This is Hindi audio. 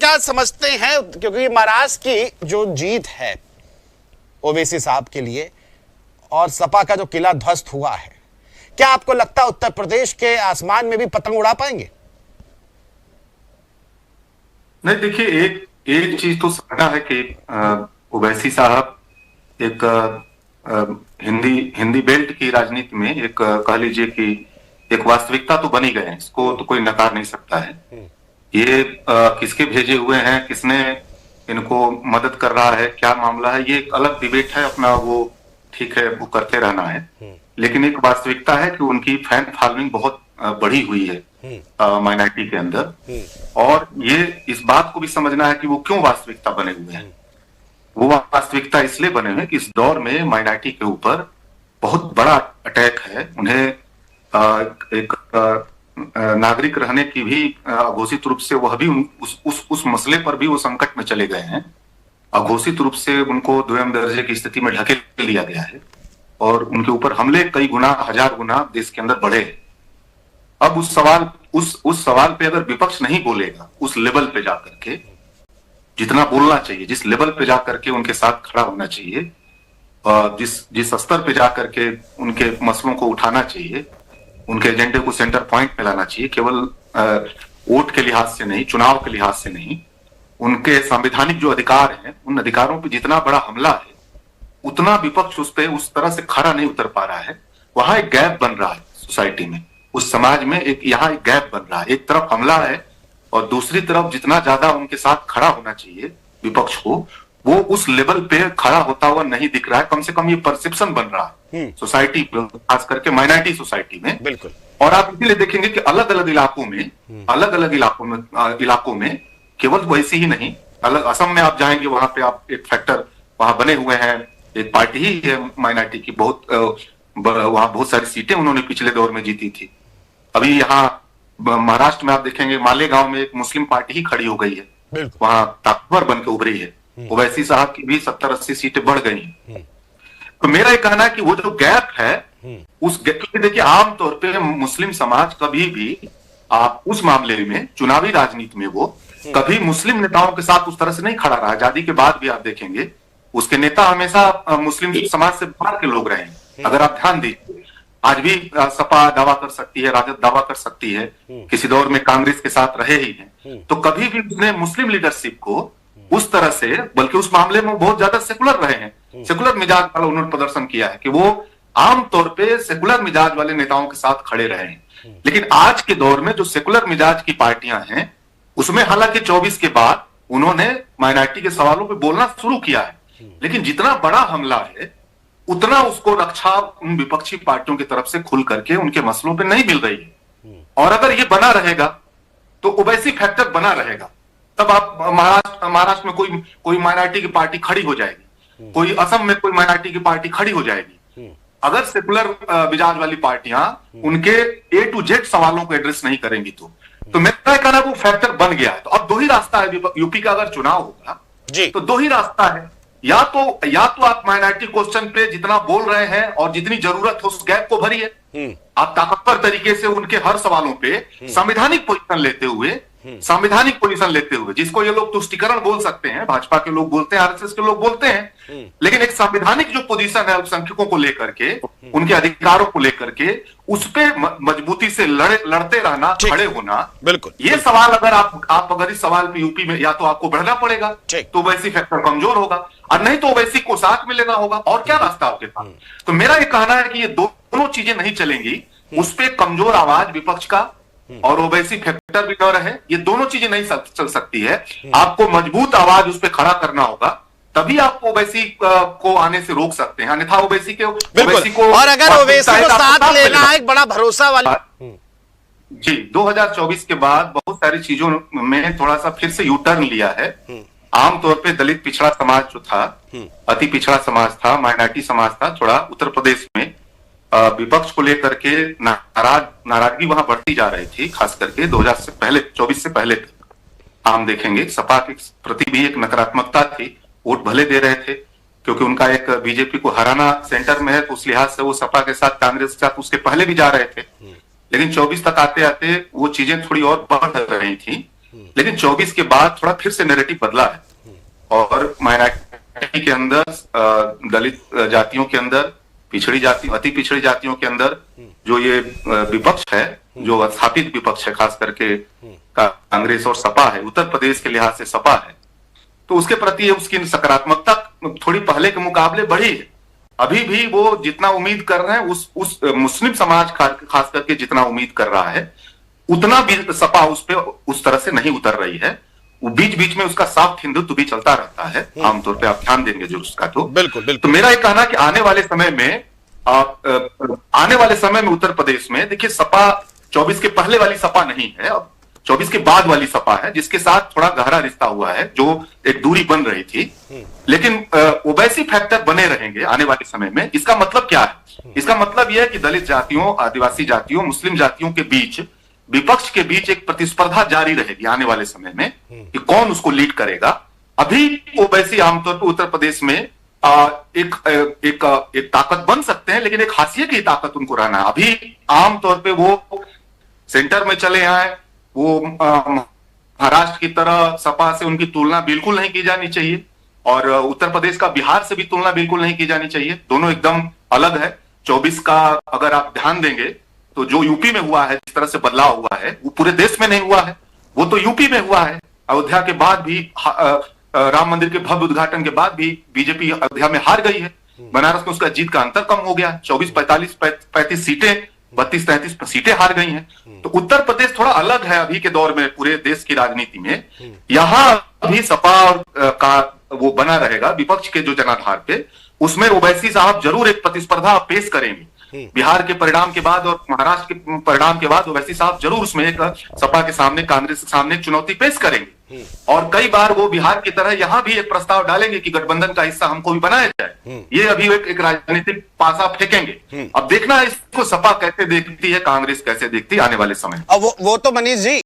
क्या समझते हैं, क्योंकि महाराष्ट्र की जो जीत है ओवैसी साहब के लिए और सपा का जो किला ध्वस्त हुआ है, क्या आपको लगता है उत्तर प्रदेश के आसमान में भी पतंग उड़ा पाएंगे? नहीं, देखिए, एक चीज तो समझना है कि ओवैसी साहब एक हिंदी बेल्ट की राजनीति में एक कह लीजिए कि एक वास्तविकता तो बनी गए हैं, इसको तो कोई नकार नहीं सकता है। ये किसके भेजे हुए हैं, किसने इनको मदद कर रहा है, क्या मामला है, ये एक अलग डिबेट है अपना, वो ठीक है, वो करते रहना है। लेकिन एक वास्तविकता है कि उनकी फैन फॉलोइंग बहुत बढ़ी हुई है माइनॉरिटी के अंदर, और ये इस बात को भी समझना है कि वो क्यों वास्तविकता बने हुए हैं। वो वास्तविकता इसलिए बने हुए कि इस दौर में माइनॉरिटी के ऊपर बहुत बड़ा अटैक है। उन्हें एक नागरिक रहने की भी अघोषित रूप से वह भी उस मसले पर भी वो संकट में चले गए हैं। अघोषित रूप से उनको द्वितीय दर्जे की स्थिति में ढकेल दिया गया है और उनके ऊपर हमले कई गुना, 1000 गुना देश के अंदर बढ़े। अब उस सवाल पे अगर विपक्ष नहीं बोलेगा, उस लेवल पे जाकर के जितना बोलना चाहिए, जिस लेवल पे जाकर के उनके साथ खड़ा होना चाहिए, जिस स्तर पे जाकर के उनके मसलों को उठाना चाहिए, उनके एजेंडे को सेंटर पॉइंट में लाना चाहिए, केवल वोट के लिहाज से नहीं, चुनाव के लिहाज से नहीं, उनके संवैधानिक जो अधिकार हैं, उन अधिकारों पे जितना बड़ा हमला है, उतना विपक्ष उस पे उस तरह से खड़ा नहीं उतर पा रहा है। वहां एक गैप बन रहा है सोसाइटी में, उस समाज में यहाँ एक गैप बन रहा है। एक तरफ हमला है और दूसरी तरफ जितना ज्यादा उनके साथ खड़ा होना चाहिए विपक्ष को, वो उस लेवल पे खड़ा होता हुआ नहीं दिख रहा है। कम से कम ये परसेप्शन बन रहा है सोसाइटी, खास करके माइनॉरिटी सोसाइटी में। बिल्कुल। और आप इसीलिए देखेंगे कि अलग अलग इलाकों में केवल वैसे ही नहीं, अलग असम में आप जाएंगे, वहां पे आप एक फैक्टर वहां बने हुए हैं, एक पार्टी ही है माइनॉरिटी की, वहां बहुत सारी सीटें उन्होंने पिछले दौर में जीती थी। अभी यहाँ महाराष्ट्र में आप देखेंगे मालेगांव में एक मुस्लिम पार्टी ही खड़ी हो गई है, वहां ताकतवर बन के उभरी है। ओवैसी साहब की भी 70-80 सीटें बढ़ गई हैं। तो मेरा ये कहना है कि वो जो गैप है, उस गैप, देखिए आमतौर पे मुस्लिम समाज कभी भी आप उस मामले में, चुनावी राजनीति में, वो कभी मुस्लिम नेताओं के साथ उस तरह से नहीं खड़ा रहा। आजादी के बाद भी आप देखेंगे उसके नेता हमेशा मुस्लिम समाज से बाहर के लोग रहे हैं। अगर आप ध्यान दीजिए, आज भी सपा दावा कर सकती है, राजद दावा कर सकती है, किसी दौर में कांग्रेस के साथ रहे ही हैं, तो कभी भी उसने मुस्लिम लीडरशिप को उस तरह से, बल्कि उस मामले में बहुत ज्यादा सेकुलर रहे हैं, सेकुलर मिजाज वाला उन्होंने प्रदर्शन किया है कि वो आमतौर पे सेकुलर मिजाज वाले नेताओं के साथ खड़े रहे हैं। लेकिन आज के दौर में जो सेकुलर मिजाज की पार्टियां हैं, उसमें हालांकि 24 के बाद उन्होंने माइनॉरिटी के सवालों पे बोलना शुरू किया है, लेकिन जितना बड़ा हमला है उतना उसको रक्षा उन विपक्षी पार्टियों की तरफ से खुल करके उनके मसलों पे नहीं मिल रही है। और अगर ये बना रहेगा तो ओवैसी फैक्टर बना रहेगा, तब आप महाराष्ट्र में कोई माइनॉरिटी की पार्टी खड़ी हो जाएगी, कोई असम में कोई माइनॉरिटी की पार्टी खड़ी हो जाएगी। अगर सेकुलर मिजाज वाली पार्टियां उनके A to Z सवालों को एड्रेस नहीं करेंगी तो मेरा कहना है वो फैक्टर बन गया है। तो अब दो ही रास्ता है, यूपी का अगर चुनाव होगा तो दो ही रास्ता है, या तो आप माइनॉरिटी क्वेश्चन पे जितना बोल रहे हैं और जितनी जरूरत हो उस गैप को भरिए, आप ताकतवर तरीके से उनके हर सवालों पे संवैधानिक पोजीशन लेते हुए, जिसको ये लोग तुष्टिकरण बोल सकते हैं, भाजपा के लोग बोलते हैं, आरएसएस के लोग बोलते हैं, लेकिन एक संवैधानिक जो पोजीशन है अल्पसंख्यकों को लेकर के, उनके अधिकारों को लेकर के, उस पे मजबूती से लड़ते रहना, खड़े होना। बिल्कुल। ये सवाल अगर इस सवाल पे यूपी में या तो आपको बढ़ना पड़ेगा तो वैसी फैक्टर कमजोर होगा, और नहीं तो वैसी को साथ में लेना होगा। और क्या रास्ता आपके पास? तो मेरा ये कहना है कि ये दोनों चीजें नहीं चलेंगी, उस पे कमजोर आवाज विपक्ष का और ओवैसी फैक्टर भी न रहे, ये दोनों चीजें नहीं चल सकती है। आपको मजबूत आवाज उस पे खड़ा करना होगा, तभी आप ओवैसी को आने से रोक सकते हैं, अन्यथा ओवैसी को, और अगर ओवैसी को साथ लेना एक बड़ा भरोसा वाला। जी, 2024 के बाद बहुत सारी चीजों में थोड़ा सा फिर से यू टर्न लिया है। आमतौर पे दलित पिछड़ा समाज जो था, अति पिछड़ा समाज था, माइनॉरिटी समाज था, थोड़ा उत्तर प्रदेश में विपक्ष को लेकर के नाराजगी वहां बढ़ती जा रही थी, खास करके 2024 से पहले तक। हम देखेंगे सपा के प्रति भी एक नकारात्मकता थी, वोट भले दे रहे थे क्योंकि उनका एक बीजेपी को हराना सेंटर में है, तो उस लिहाज से वो सपा के साथ, कांग्रेस के साथ उसके पहले भी जा रहे थे। लेकिन 24 तक आते आते वो चीजें थोड़ी और बढ़ रही थी लेकिन 24 के बाद थोड़ा फिर से नैरेटिव बदला है और माइनॉरिटी के अंदर, दलित जातियों के अंदर, पिछड़ी जाति, अति पिछड़ी जातियों के अंदर जो ये विपक्ष है, जो स्थापित विपक्ष है, खास करके कांग्रेस और सपा है, उत्तर प्रदेश के लिहाज से सपा है, तो उसके प्रति उसकी सकारात्मकता थोड़ी पहले के मुकाबले बढ़ी है। अभी भी वो जितना उम्मीद कर रहे हैं, उस मुस्लिम समाज खास करके जितना उम्मीद कर रहा है, उतना भी सपा उस पे उस तरह से नहीं उतर रही है। वो बीच बीच में उसका साफ हिंदुत्व भी चलता रहता है, आमतौर पे आप ध्यान देंगे जो उसका। तो बिल्कुल बिल्कुल। तो मेरा एक कहना कि आने वाले समय में उत्तर प्रदेश में देखिए, सपा 24 के पहले वाली सपा नहीं है, अब 24 के बाद वाली सपा है, जिसके साथ थोड़ा गहरा रिश्ता हुआ है, जो एक दूरी बन रही थी, लेकिन ओवैसी फैक्टर बने रहेंगे आने वाले समय में। इसका मतलब क्या है? इसका मतलब यह है कि दलित जातियों, आदिवासी जातियों, मुस्लिम जातियों के बीच, विपक्ष के बीच एक प्रतिस्पर्धा जारी रहेगी आने वाले समय में कि कौन उसको लीड करेगा। अभी ओवैसी आमतौर पर उत्तर प्रदेश में एक ताकत बन सकते हैं, लेकिन एक हाशिए की ताकत उनको रहना है। अभी आमतौर पे वो सेंटर में चले आए, वो महाराष्ट्र की तरह सपा से उनकी तुलना बिल्कुल नहीं की जानी चाहिए, और उत्तर प्रदेश का बिहार से भी तुलना बिल्कुल नहीं की जानी चाहिए। दोनों एकदम अलग है। 24 का अगर आप ध्यान देंगे तो जो यूपी में हुआ है, जिस तरह से बदलाव हुआ है, वो पूरे देश में नहीं हुआ है, वो तो यूपी में हुआ है। अयोध्या के बाद भी, राम मंदिर के भव्य उद्घाटन के बाद भी बीजेपी अयोध्या में हार गई है। बनारस में उसका जीत का अंतर कम हो गया, 34-35 सीटें, 32-33 सीटें हार गई हैं। तो उत्तर प्रदेश थोड़ा अलग है अभी के दौर में पूरे देश की राजनीति में। यहां भी सपा का वो बना रहेगा विपक्ष के जो जनाधार पे, उसमें ओवैसी साहब जरूर एक प्रतिस्पर्धा पेश करेंगे। बिहार के परिणाम के बाद और महाराष्ट्र के परिणाम के बाद ओवैसी साहब जरूर उसमें एक सपा के सामने, कांग्रेस के सामने एक चुनौती पेश करेंगे, और कई बार वो बिहार की तरह यहां भी एक प्रस्ताव डालेंगे कि गठबंधन का हिस्सा हमको भी बनाया जाए। ये अभी एक राजनीतिक पासा फेंकेंगे। अब देखना है इसको सपा कैसे देखती है, कांग्रेस कैसे देखती है आने वाले समय। अब वो तो मनीष जी